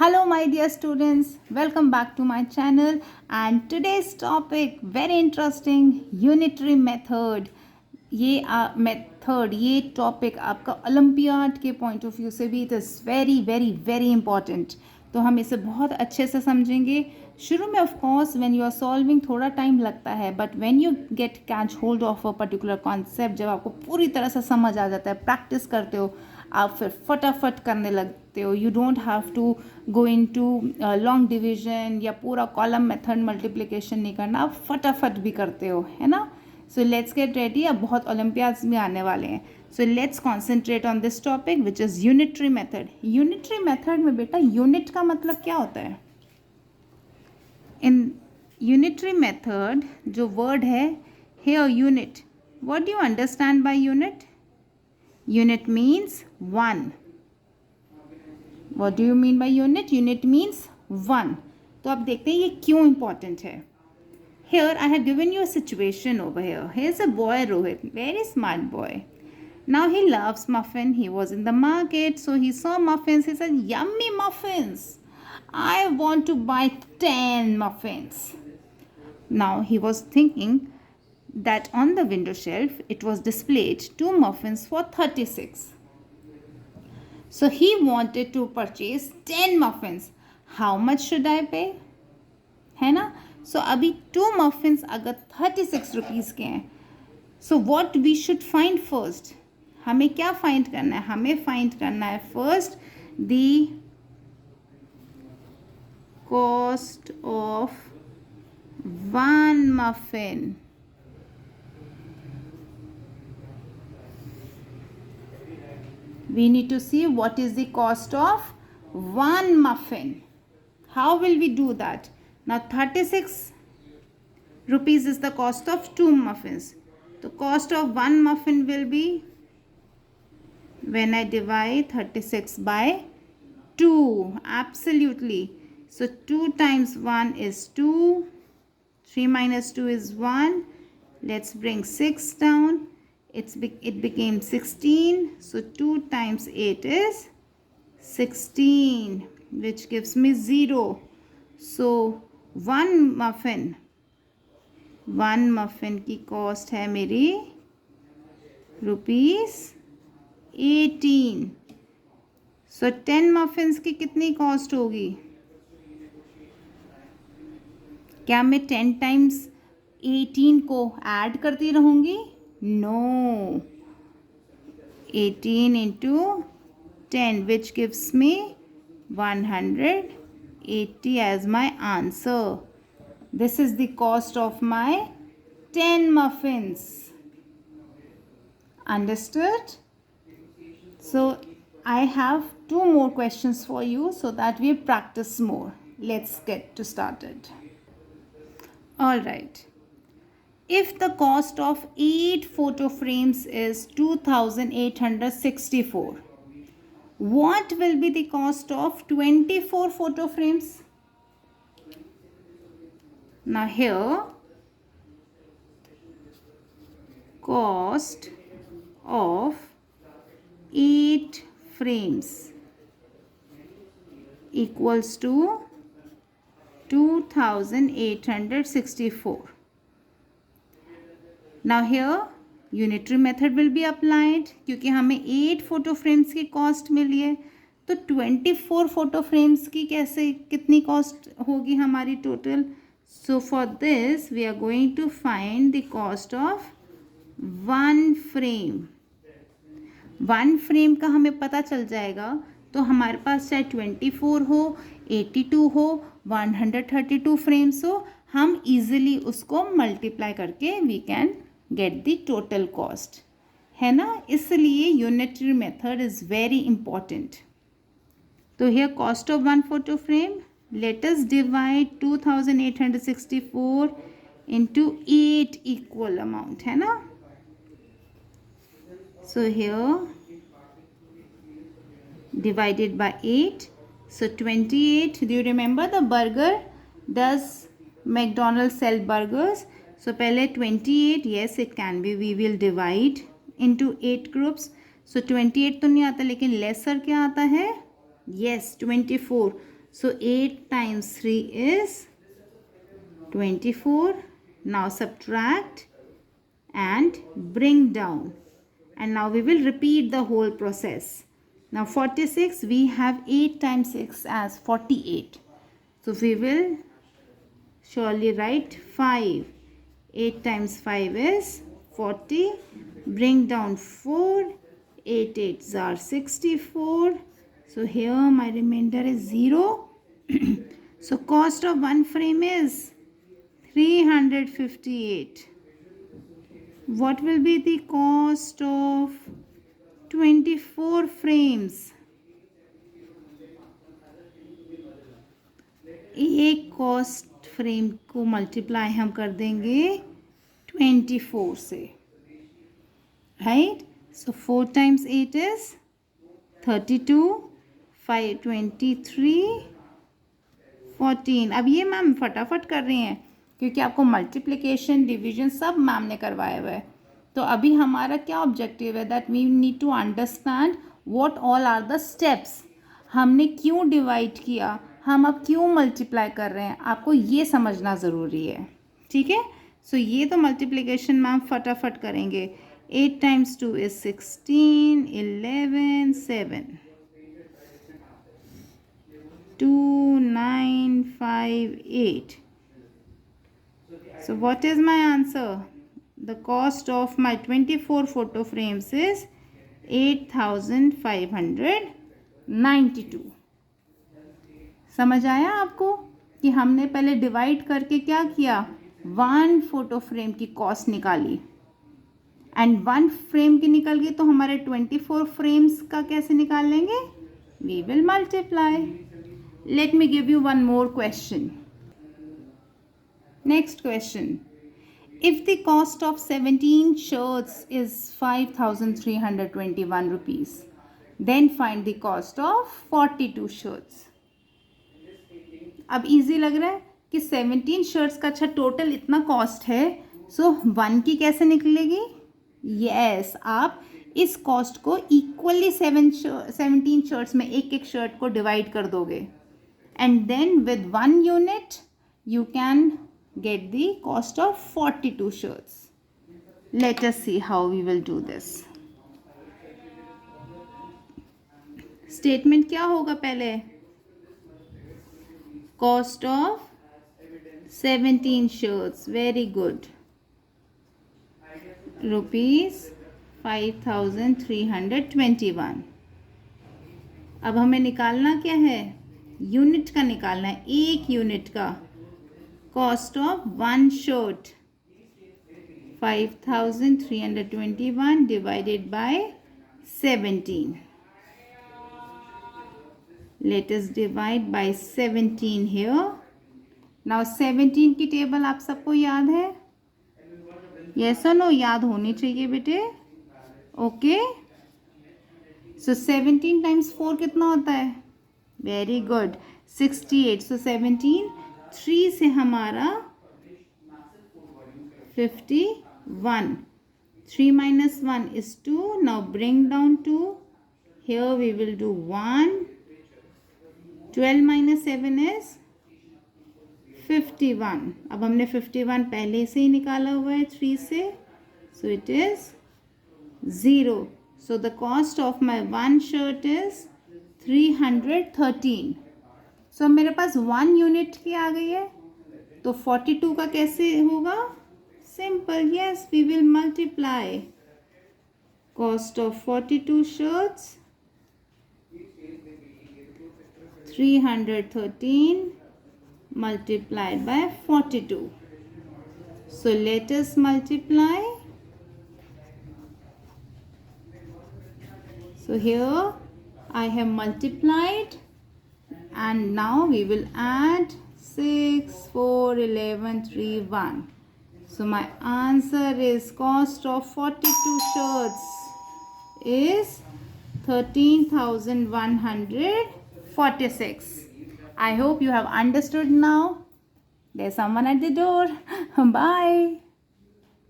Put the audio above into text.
Hello my dear students, welcome back to my channel and today's topic very interesting unitary method. ये method ये topic आपका olympiad के point of view से भी it is very very very important, तो हम इसे बहुत अच्छे से समझेंगे. शुरू में of course when you are solving थोड़ा टाइम लगता है, but when you get catch hold of a particular concept, जब आपको पूरी तरह से समझ आ जाता है, प्रैक्टिस करते हो, आप फिर फटाफट करने लगते हो. You don't have to go into long division या पूरा कॉलम मेथड मल्टीप्लिकेशन नहीं करना, आप फटाफट भी करते हो, है ना. So let's get ready. अब बहुत ओलंपियाड्स में आने वाले हैं, so let's concentrate on this topic which is unitary method. Unitary method में बेटा यूनिट का मतलब क्या होता है? इन यूनिटरी मेथड जो वर्ड है here unit, what do you understand by unit? Unit means one. What do you mean by unit? Unit means one. तो अब देखते हैं ये क्यों important है. Here I have given you a situation over here. Here's a boy Rohit, very smart boy. Now he loves muffin. He was in the market, so he saw muffins. He said, "Yummy muffins! I want to buy 10 muffins." Now he was thinking that on the window shelf it was displayed 2 muffins for 36. So he wanted to purchase 10 muffins. How much should I pay? है ना. So अभी 2 muffins अगर 36 rupees के हैं, so what we should find first? हमें क्या find करना है? हमें फाइंड करना है first the cost of 1 muffin. We need to see what is the cost of 1 muffin. How will we do that? Now 36 rupees is the cost of 2 muffins. The cost of 1 muffin will be, when I divide 36 by 2, absolutely. So 2 times 1 is 2, 3 minus 2 is 1. Let's bring 6 down. It became 16, so 2 times 8 is 16, which gives me 0. So 1 muffin की cost है मेरी ₹18. So 10 muffins की कितनी cost होगी? क्या मैं 10 times 18 को add करती रहूँगी? No. 18 into 10, which gives me 180 as my answer. This is the cost of my 10 muffins. Understood? So I have 2 more questions for you so that we practice more. Let's get to started. All right. If the cost of 8 photo frames is 2,864, what will be the cost of 24 photo frames? Now here, cost of 8 frames equals to 2,864. Now here unitary method will be applied, क्योंकि हमें 8 photo frames की cost मिली है, तो 24 photo frames की कैसे कितनी cost होगी हमारी total. So for this we are going to find the cost of 1 frame. 1 frame का हमें पता चल जाएगा, तो हमारे पास चाहे 24 हो, 82 हो, 132 फ्रेम्स हो, हम इजीली उसको मल्टीप्लाई करके we can get the total cost, है ना. इसलिए unitary method is very important. तो here cost of 1 photo frame, let us divide 2,864 into 8 equal amount, है ना. So here divided by 8, so 28. Do you remember the burger? Does McDonald's sell burgers? So पहले 28, yes it can be, we will divide into 8 groups. So 28 तो नहीं आता, लेकिन lesser क्या आता है? Yes 24. So 8 times 3 is 24. Now subtract and bring down. And now we will repeat the whole process. Now 46, we have 8 times 6 as 48. So we will surely write 5. 8 times 5 is 40. Bring down 4. 8 8s are 64. So here my remainder is 0. So cost of one frame is 358. What will be the cost of 24 frames? एक cost frame को multiply हम कर देंगे 24 से, right? So 4 times 8 is 32, 5 23, 14. अब ये ma'am फटाफट कर रही हैं क्योंकि आपको मल्टीप्लिकेशन डिवीजन सब मैम ने करवाया हुआ है. तो अभी हमारा क्या ऑब्जेक्टिव है, that we need to understand what all are the steps. हमने क्यों डिवाइड किया, हम अब क्यों मल्टीप्लाई कर रहे हैं, आपको ये समझना ज़रूरी है. ठीक है? सो ये तो मल्टीप्लिकेशन मैम फटाफट करेंगे. 8 times 2 is 16, 11, 7, 2, 9, 5, 8. So what is my answer? The cost of my 24 photo frames is 8,592. समझ आया आपको कि हमने पहले डिवाइड करके क्या किया, 1 फोटो फ्रेम की कॉस्ट निकाली एंड 1 फ्रेम की निकल गई, तो हमारे 24 फ्रेम्स का कैसे निकाल लेंगे, we will multiply. Let me give you one more question. Next question. If the cost of 17 shirts is 5,321 rupees, then find the cost of 42 shirts. अब इजी लग रहा है कि 17 शर्ट्स का अच्छा टोटल इतना कॉस्ट है, सो 1 की कैसे निकलेगी. यस, आप इस कॉस्ट को इक्वली 17 शर्ट्स में एक एक शर्ट को डिवाइड कर दोगे and then with 1 unit you can get the cost of 42 shirts. Let us see how we will do this. Statement क्या होगा पहले, cost of 17 shirts, very good, rupees 5,321. अब हमें निकालना क्या है, यूनिट का निकालना है, एक यूनिट का. Cost of 1 shirt 5,321 divided by 17. Let us divide by 17 here. Now 17 की टेबल आप सबको याद है, yes or no? याद होनी चाहिए बेटे. ओके, सो 17 times 4 कितना होता है, वेरी गुड, 68. सो 17 3 से हमारा 51. 3 minus 1 is 2. Now bring down 2. Here we will do 1. 12 minus 7 is 51. अब हमने 51 पहले से ही निकाला हुआ है 3 से, so it is 0. So the cost of my 1 shirt is 313. सो मेरे पास 1 यूनिट की आ गई है, तो 42 का कैसे होगा, simple, yes, we will multiply. Cost of 42 shirts 313 multiplied by 42. So let us multiply. So here I have multiplied. And now we will add 6, 4, 11, 3, 1. So my answer is cost of 42 shirts is 13,146. I hope you have understood now. There's someone at the door. Bye.